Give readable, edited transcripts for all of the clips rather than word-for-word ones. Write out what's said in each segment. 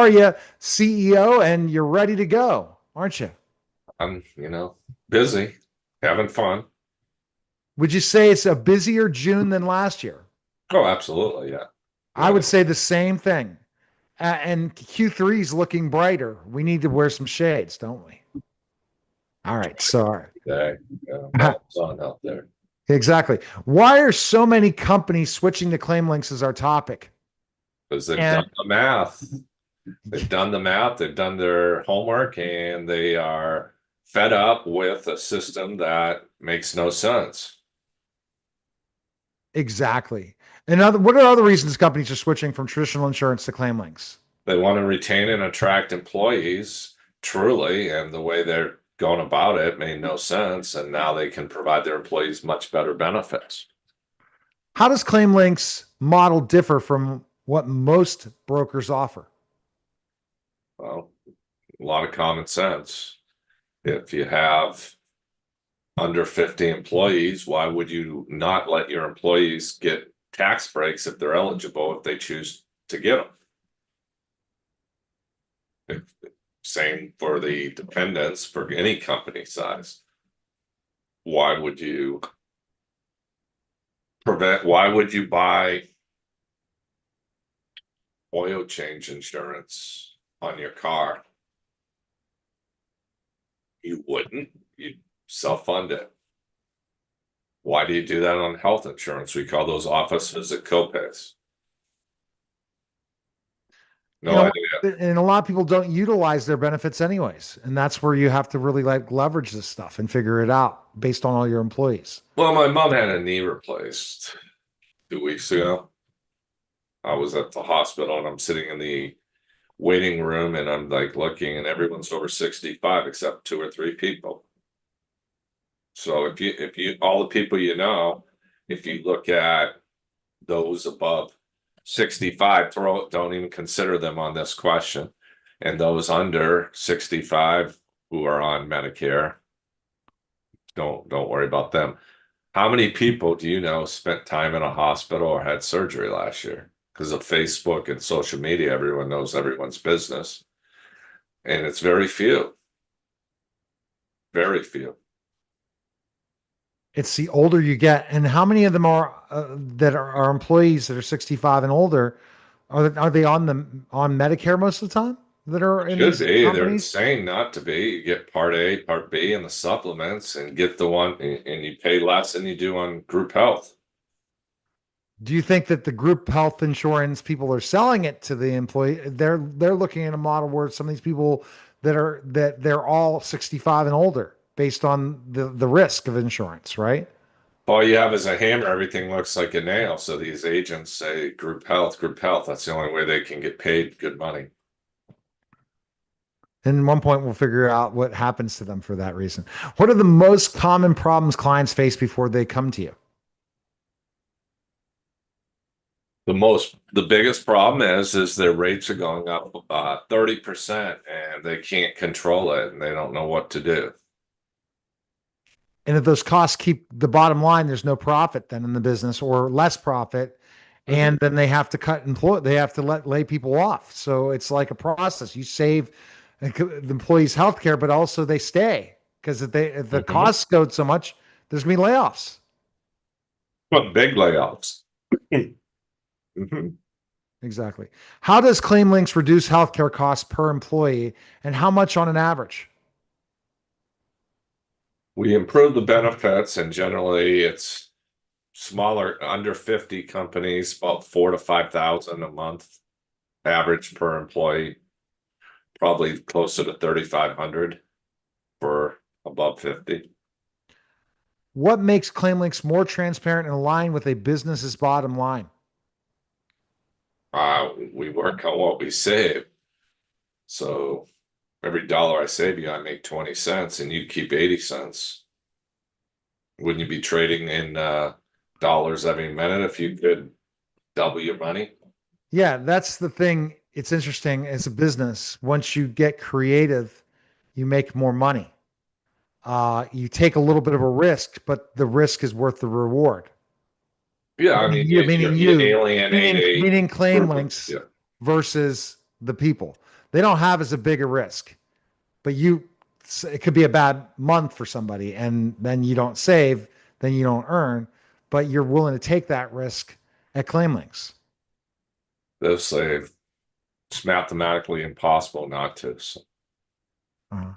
are you, CEO? And you're ready to go, aren't you? I'm, busy, having fun. Would you say it's a busier June than last year? Oh, absolutely. Yeah. I Yeah. would say the same thing. And Q3 is looking brighter. We need to wear some shades, don't we? All right. So, Day. Yeah. Well, it's on out there exactly. Why are so many companies switching to claim links as our topic? because they've done And the math. They've done the math. They've done their homework and they are fed up with a system that makes no sense. exactly. And what are other reasons companies are switching from traditional insurance to claim links? They want to retain and attract employees truly, and the way they're going about it made no sense. And now they can provide their employees much better benefits. How does claim links model differ from what most brokers offer? Well, a lot of common sense. If you have under 50 employees, why would you not let your employees get tax breaks if they're eligible if they choose to get them? Same for the dependents for any company size. Why would you why would you buy oil change insurance on your car? You wouldn't. You'd self-fund it. Why do you do that on health insurance? We call those office visit copays. And No a, idea. and a lot of people don't utilize their benefits anyways. And that's where you have to really like leverage this stuff and figure it out based on all your employees. Well, my mom had a knee replaced 2 weeks ago. I was at the hospital and I'm sitting in the waiting room and I'm like looking and everyone's over 65 except two or three people. So if you all the people if you look at those above 65, don't even consider them on this question. And those under 65 who are on Medicare, don't worry about them. How many people do you know spent time in a hospital or had surgery last year? Because of Facebook and social media, everyone knows everyone's business. And it's very few, very few. It's the older you get. And how many of them are that are employees that are 65 and older? Are they on Medicare most of the time that are in Should these be. They're companies? insane not to be. You get part A, part B, and the supplements, and get the one, and you pay less than you do on group health. Do you think that the group health insurance people are selling it to the employee? They're looking at a model where some of these people that they're all 65 and older based on the risk of insurance, right? All you have is a hammer, everything looks like a nail. So these agents say group health, group health. That's the only way they can get paid good money. And at one point we'll figure out what happens to them for that reason. What are the most common problems clients face before they come to you? The biggest problem is their rates are going up 30% and they can't control it and they don't know what to do. And if those costs keep the bottom line, there's no profit then in the business or less profit. Mhm. And then they have to they have to lay people off. So it's like a process. You save the employees' health care, but also they stay because if the Mhm. costs go so much, there's gonna be layoffs. But big layoffs. Mhm. Exactly. How does Claim Links reduce healthcare costs per employee and how much on an average? We improve the benefits and generally it's smaller under 50 companies, about 4 to 5 thousand a month average per employee, probably closer to 3,500 for above 50. What makes Claim Links more transparent and aligned with a business's bottom line? We work on what we save. So every dollar I save you, I make 20 cents and you keep 80 cents. Wouldn't you be trading in dollars every minute if you could double your money? Yeah, that's the thing. It's interesting as a business. Once you get creative, you make more money. You take a little bit of a risk, but the risk is worth the reward. Yeah, I mean, Meaning you, meaning you you, alienate a meaning claim group of, links yeah. versus the people. They don't have as a big a risk, but it could be a bad month for somebody, and then you don't save, then you don't earn, but you're willing to take that risk at claim links. They'll say it's mathematically impossible not to. So Uh-huh.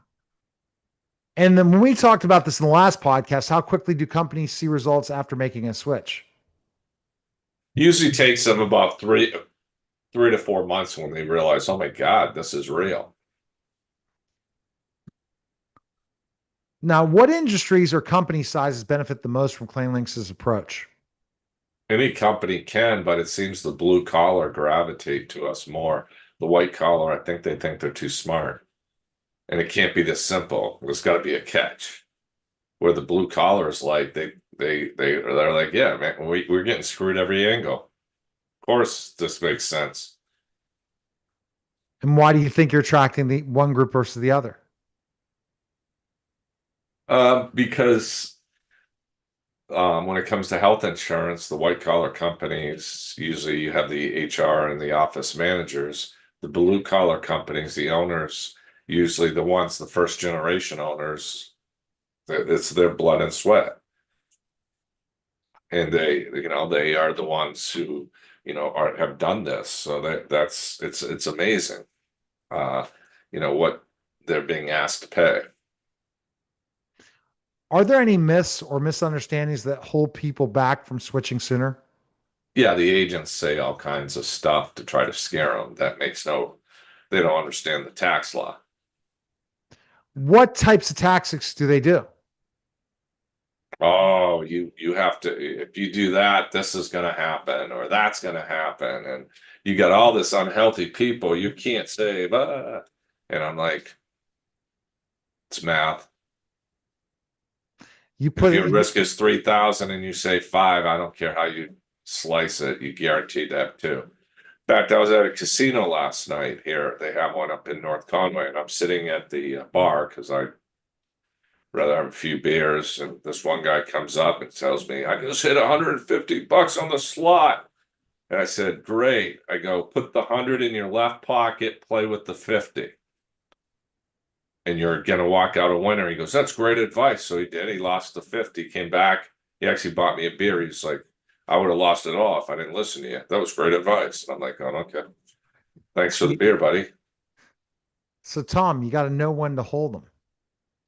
And then when we talked about this in the last podcast, how quickly do companies see results after making a switch? usually takes them about 3 to 4 months when they realize, oh my God, this is real. Now, what industries or company sizes benefit the most from ClaimLinks' approach? Any company can, but it seems the blue collar gravitate to us more. The white collar, I think they think they're too smart. And it can't be this simple. There's got to be a catch. Where the blue collar is like they're like, yeah, man, we're getting screwed every angle. Of course, this makes sense. And why do you think you're attracting the one group versus the other? Because when it comes to health insurance, the white collar companies, usually you have the HR and the office managers. The blue collar companies, the owners, usually the ones, the first generation owners, it's their blood and sweat. And they are the ones who, have done this. So it's amazing, uh, what they're being asked to pay. Are there any myths or misunderstandings that hold people back from switching sooner? Yeah, the agents say all kinds of stuff to try to scare them. They don't understand the tax law. What types of tactics do they do? Oh, you have to, if you do that, this is going to happen or that's going to happen. And you got all this unhealthy people, you can't save. And I'm like, it's math. You If put your it, risk is 3,000 and you say five, I don't care how you slice it, you guaranteed to have two. In fact, I was at a casino last night here. They have one up in North Conway, and I'm sitting at the bar because I'd rather have a few beers. And this one guy comes up and tells me, I just hit $150 on the slot. And I said, great. I go, put the 100 in your left pocket, play with the 50. And you're going to walk out a winner. He goes, that's great advice. So he did. He lost the 50, came back. He actually bought me a beer. He's like, I would have lost it all if I didn't listen to you. That was great advice. And I'm like, oh, okay. Thanks for the beer, buddy. so Tom, you got to know when to hold them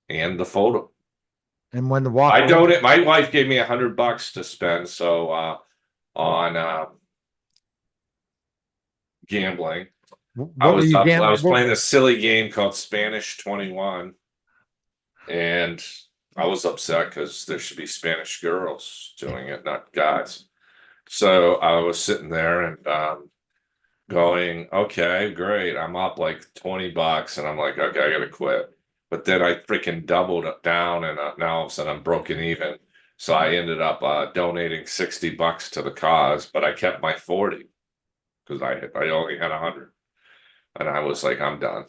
And the photo. and when to walk I away. don't. My wife gave me $100 to spend. So on gambling, I What were was you up. I gambling? was playing a silly game called Spanish 21, and I was upset because there should be Spanish girls doing it, not guys. So I was sitting there and going, okay, great. I'm up like $20, and I'm like, okay, I gotta quit. But then I freaking doubled it down, and now all of a sudden I'm broken even. So I ended up donating $60 to the cause, but I kept my 40 because I only had 100, and I was like, I'm done.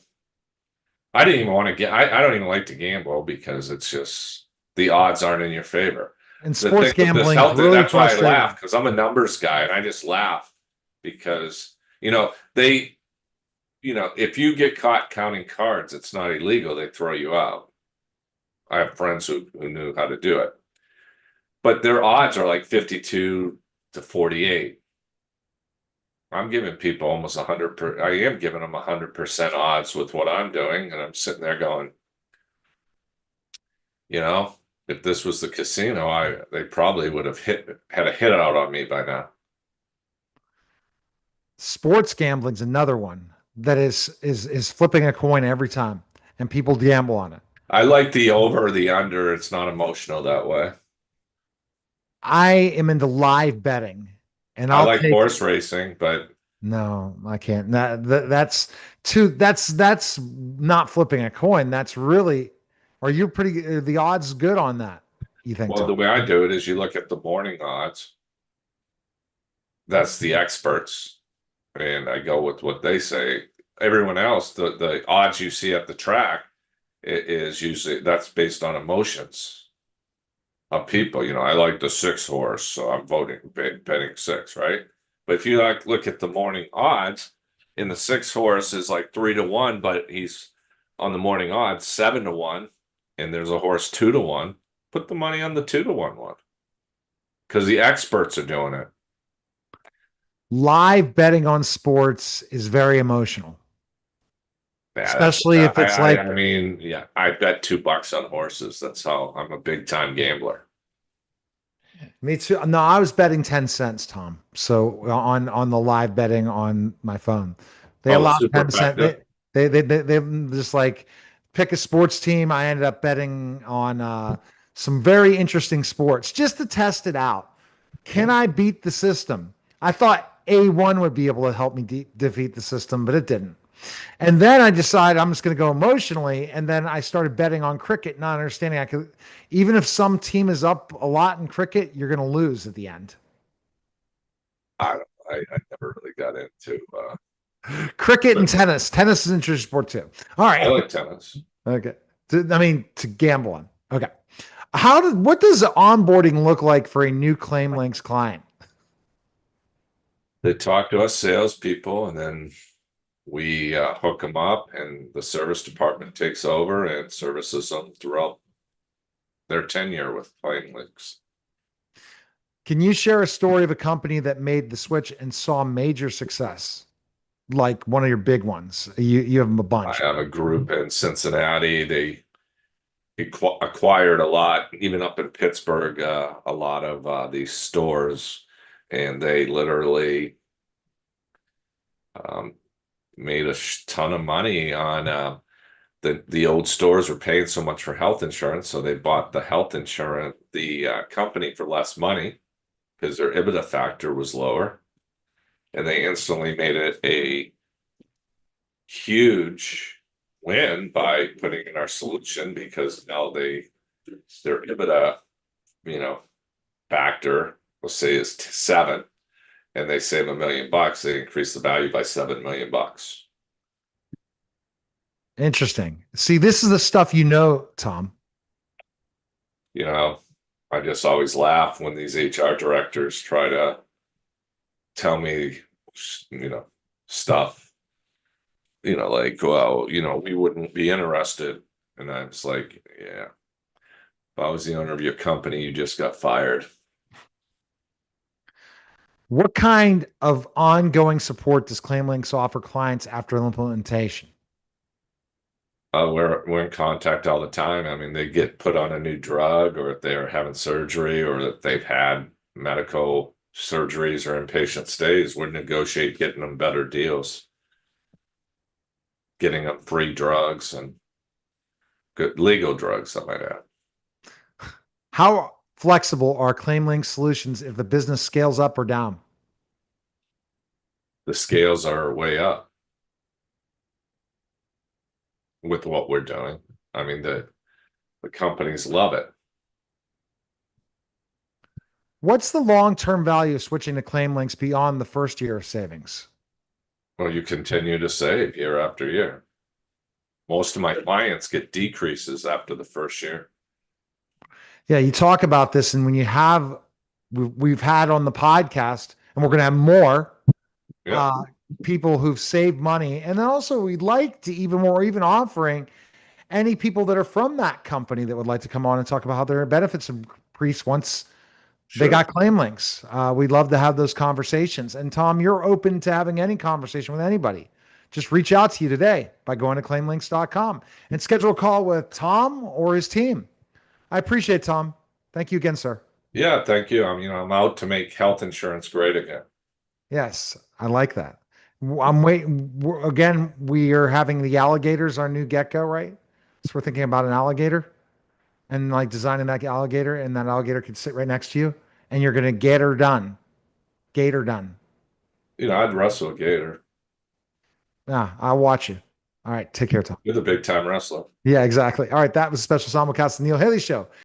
I didn't even want to get. I don't even like to gamble because it's just the odds aren't in your favor. And The sports thing with this gambling is health, really that's why I frustrating. laugh because I'm a numbers guy and I just laugh because they if you get caught counting cards, it's not illegal. They throw you out. I have friends who knew how to do it, but their odds are like 52 to 48. I'm giving people almost 100 I am giving them 100% odds with what I'm doing, and I'm sitting there going, you know, if this was the casino, they probably would have had a hit out on me by now. Sports gambling's another one that is flipping a coin every time, and people gamble on it. I like the over, the under. It's not emotional that way. I am into live betting, and I I'll like take horse racing, but no, I can't. That's too. That's not flipping a coin. That's really. Are you pretty? Are the odds good on that? You think, well, Tom? the way I do it is you look at the morning odds. That's the experts, and I go with what they say. Everyone else, the odds you see at the track is usually that's based on emotions of people. I like the 6 horse, so I'm betting 6, right? But if you look at the morning odds, And the 6 horse is like 3-1, but he's on the morning odds 7-1, and there's a horse 2-1. Put the money on the 2-1 one because the experts are doing it. Live betting on sports is very emotional, Yeah, that's especially if it's like I mean, yeah, I bet $2 on horses. That's how I'm a big time gambler. me too. No, I was betting 10 cents, Tom. So on the live betting on my phone. They Oh, allow super 10 cent. effective. They just like pick a sports team. I ended up betting on some very interesting sports just to test it out. Can Yeah. I beat the system? I thought A1 would be able to help me defeat the system, but it didn't. And then I decided I'm just going to go emotionally. And then I started betting on cricket, not understanding I could, even if some team is up a lot in cricket, you're going to lose at the end. I don't, I never really got into Cricket and but tennis. Tennis is an interesting sport too. All I right. like tennis. Okay. I mean, to gamble on. Okay. What does onboarding look like for a new Claim Links client? They talk to us salespeople, and then we hook them up, and the service department takes over and services them throughout their tenure with Playing Links. Can you share a story of a company that made the switch and saw major success? Like one of your big ones. You have them a I bunch. have a group in Cincinnati. They acquired a lot, even up in Pittsburgh, a lot of these stores, and they literally um, made a ton of money on the old stores were paying so much for health insurance, so they bought the health insurance, the company for less money because their EBITDA factor was lower, and they instantly made it a huge win by putting in our solution because now their EBITDA, you know, factor, we'll say is 7, and they save $1 million, they increase the value by $7 million. Interesting. See, this is the stuff you know, Tom. You know, I just always laugh when these HR directors try to tell me, stuff, like, well, we wouldn't be interested. And I was like, yeah, if I was the owner of your company, you just got fired. What kind of ongoing support does ClaimLinks offer clients after implementation? We're in contact all the time. I mean, they get put on a new drug, or if they're having surgery, or that they've had medical surgeries or inpatient stays, we negotiate getting them better deals, getting them free drugs and good legal drugs, I might add. How flexible are ClaimLinks solutions if the business scales up or down? The scales are way up with what we're doing. I mean, the companies love it. What's the long-term value of switching to ClaimLinks beyond the first year of savings? Well, you continue to save year after year. Most of my clients get decreases after the first year. Yeah, you talk about this, and when you have, we've had on the podcast, and we're going to have more Yeah. uh, people who've saved money, and then also we'd like to even we're even offering any people that are from that company that would like to come on and talk about how their benefits increase once they Sure. got claim links. We'd love to have those conversations. And Tom, you're open to having any conversation with anybody. Just reach out to you today by going to claimlinks.com and schedule a call with Tom or his team. I appreciate it, Tom. Thank you again, sir. Yeah, thank you. I'm out to make health insurance great again. Yes, I like that. I'm waiting. Again, we are having the alligators, our new gecko, right? So we're thinking about an alligator and like designing that alligator, and that alligator could sit right next to you, and you're going to get her done. Gator done. I'd wrestle a gator. Yeah, I'll watch you. All right. Take care, Tom. You're the big time wrestler. Yeah, exactly. All right. That was a special simulcast of the Neil Haley Show.